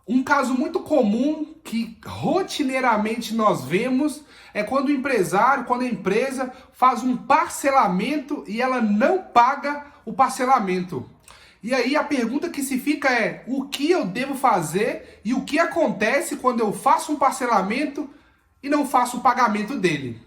Um caso muito comum que rotineiramente nós vemos é quando o empresário, quando a empresa faz um parcelamento e ela não paga o parcelamento. E aí a pergunta que se fica é: o que eu devo fazer e o que acontece quando eu faço um parcelamento e não faço o pagamento dele?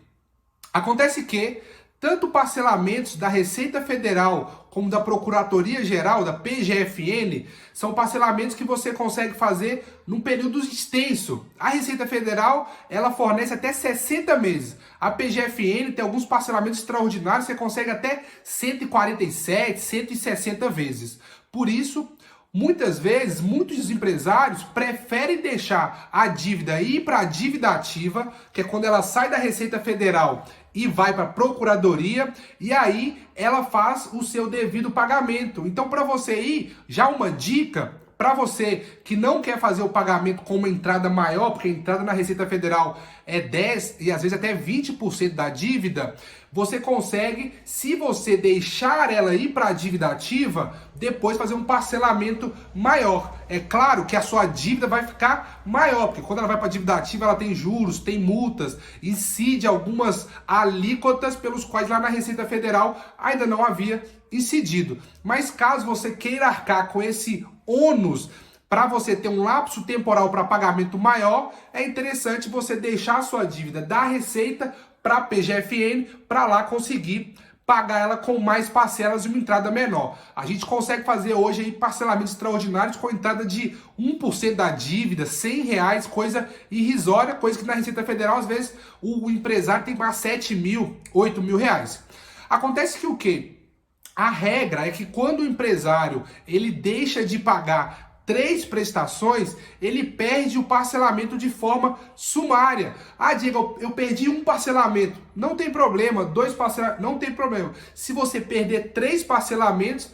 Acontece que tanto parcelamentos da Receita Federal como da Procuradoria-Geral, da PGFN, são parcelamentos que você consegue fazer num período extenso. A Receita Federal, ela fornece até 60 meses. A PGFN tem alguns parcelamentos extraordinários, você consegue até 147, 160 vezes. Por isso, muitas vezes, muitos empresários preferem deixar a dívida ir para a dívida ativa, que é quando ela sai da Receita Federal e vai para a Procuradoria, e aí ela faz o seu devido pagamento. Então, para você ir, já uma dica, para você que não quer fazer o pagamento com uma entrada maior, porque a entrada na Receita Federal é 10% e às vezes até 20% da dívida, você consegue, se você deixar ela ir para a dívida ativa, depois fazer um parcelamento maior. É claro que a sua dívida vai ficar maior, porque quando ela vai para a dívida ativa, ela tem juros, tem multas, incide algumas alíquotas pelos quais lá na Receita Federal ainda não havia incidido. Mas caso você queira arcar com esse ônus para você ter um lapso temporal para pagamento maior, é interessante você deixar a sua dívida da Receita para a PGFN, para lá conseguir pagar ela com mais parcelas e uma entrada menor. A gente consegue fazer hoje aí parcelamentos extraordinários com entrada de 1% da dívida, R$100, coisa irrisória, coisa que na Receita Federal às vezes o empresário tem que pagar 7 mil, 8 mil reais. Acontece que o quê? A regra é que quando o empresário ele deixa de pagar 3 prestações, ele perde o parcelamento de forma sumária. Ah, Diego, eu perdi um parcelamento. Não tem problema, 2 parcelamentos, não tem problema. Se você perder 3 parcelamentos,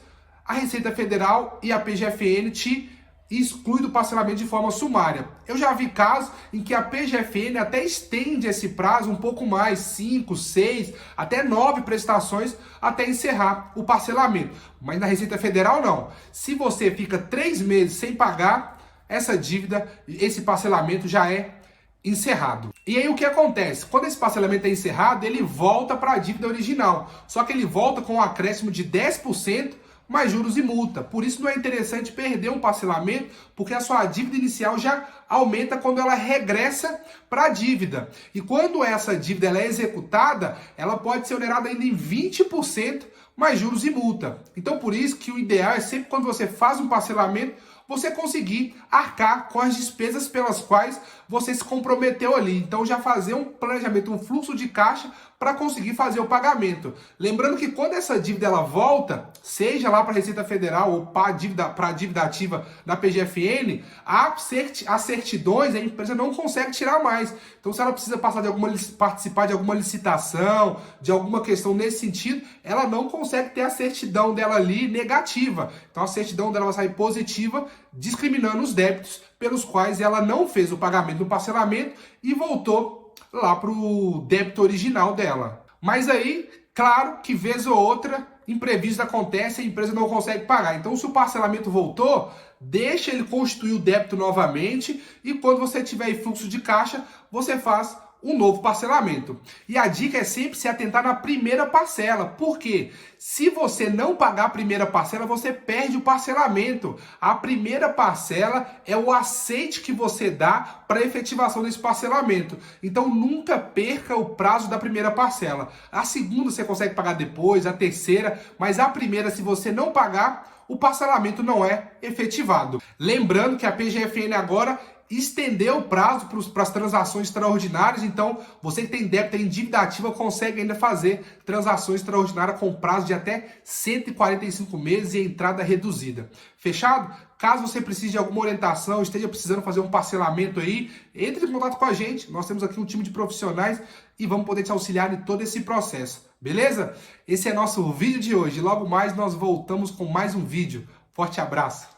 a Receita Federal e a PGFN te exclui do parcelamento de forma sumária. Eu já vi casos em que a PGFN até estende esse prazo um pouco mais, 5, 6, até 9 prestações até encerrar o parcelamento. Mas na Receita Federal não. Se você fica 3 meses sem pagar, essa dívida, esse parcelamento já é encerrado. E aí o que acontece? Quando esse parcelamento é encerrado, ele volta para a dívida original. Só que ele volta com um acréscimo de 10%, mais juros e multa. Por isso não é interessante perder um parcelamento, porque a sua dívida inicial já aumenta quando ela regressa para a dívida. E quando essa dívida ela é executada, ela pode ser onerada ainda em 20% mais juros e multa. Então por isso que o ideal é sempre quando você faz um parcelamento, você conseguir arcar com as despesas pelas quais você se comprometeu ali. Então já fazer um planejamento, um fluxo de caixa para conseguir fazer o pagamento. Lembrando que quando essa dívida ela volta, seja lá para a Receita Federal ou para a dívida ativa da PGFN, as certidões a empresa não consegue tirar mais. Então se ela precisa participar de alguma licitação, de alguma questão nesse sentido, ela não consegue ter a certidão dela ali negativa. Então a certidão dela vai sair positiva, discriminando os débitos pelos quais ela não fez o pagamento do parcelamento e voltou lá para o débito original dela. Mas aí, claro que vez ou outra, imprevisto acontece e a empresa não consegue pagar. Então, se o parcelamento voltou, deixa ele constituir o débito novamente e quando você tiver em fluxo de caixa, você faz um novo parcelamento. E a dica é sempre se atentar na primeira parcela. Por quê? Se você não pagar a primeira parcela, você perde o parcelamento. A primeira parcela é o aceite que você dá para a efetivação desse parcelamento. Então nunca perca o prazo da primeira parcela. A segunda você consegue pagar depois, a terceira, mas a primeira, se você não pagar, o parcelamento não é efetivado. Lembrando que a PGFN agora estendeu o prazo para as transações extraordinárias, então você que tem débito em dívida ativa consegue ainda fazer transações extraordinárias com prazo de até 145 meses e entrada reduzida. Fechado? Caso você precise de alguma orientação, esteja precisando fazer um parcelamento aí, entre em contato com a gente. Nós temos aqui um time de profissionais e vamos poder te auxiliar em todo esse processo. Beleza? Esse é nosso vídeo de hoje. Logo mais nós voltamos com mais um vídeo. Forte abraço!